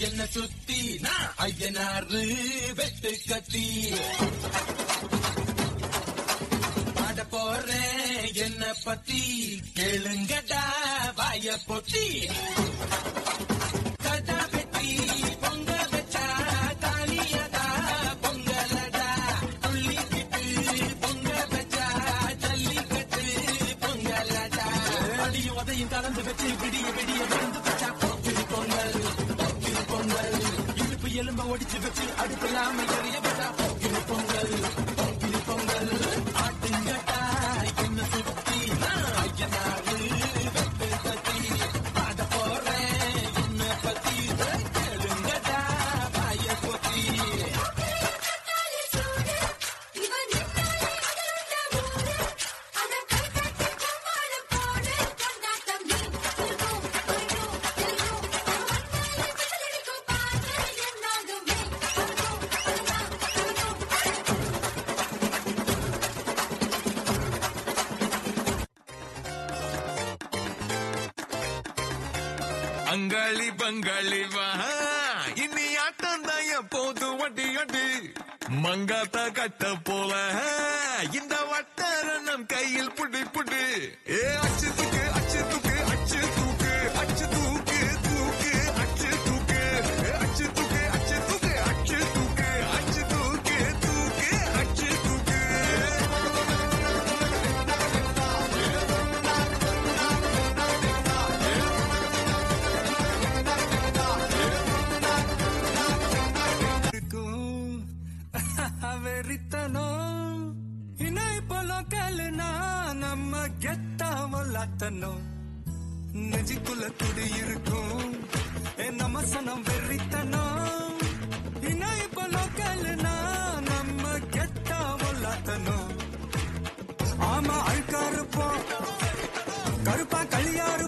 என்ன சுத்தி நான் ஐயனாரு வெட்டு கத்தி பாட போறேன் என்ன பத்தி கேளுங்கடா வாய பொத்தி கதா வெட்டி பொங்க வச்சா தாலியதா பொங்கலடா துள்ளிக்கிட்டு பொங்க வச்சா ஜல்லிக்கட்டு பொங்கலடா அடியும் அதையும் கலந்து வச்சு விடிய விடிய விழுந்து வச்சா போக்கிரி பொங்கல் போக்கிரி பொங்கல் இடுப்பு எலும்ப ஒடிச்சு வச்சு அடுப்பில்லாம எறிய வச்சா போக்கிரி பொங்கல் போக்கிரி பொங்கல் ஆட்டுங்கட்டா என்ன சுத்தி நான் ஐயனாரு வெட்டு கத்தி பாட போறேன் என்ன பத்தி கேளுங்கடா வாய பொத்தி அங்காளி பங்காளி வா இனி ஆட்டம் தான் எப்போது வட்டி அடி மங்காத்தா கட்ட போல இந்த வட்டாரம் கையில் புடி புடி ஏ அச்சு தூக்கு அச்சு தூக்கு அச்சு தூக்கு அச்சு தூக்கு தூக்கு அச்சு தூக்கு அச்சு தூக்கு அச்சு தூக்கு அச்சு தூக்கு அச்சு தூக்கு தூக்கு அச்சு தூக்கு வெறித்தனம் இணைப்பலோ கல்னா நம்ம கெத்தாமலாத்தனும் நெஞ்சுக்குள்ள குடி இருக்கும் நம்ம சனம் வெறித்தனம் இணைப்பலோ கல்னா நம்ம கெத்தாமலாத்தனும் ஆமா அழுக்கா இருப்போம் கருப்பா களியாரு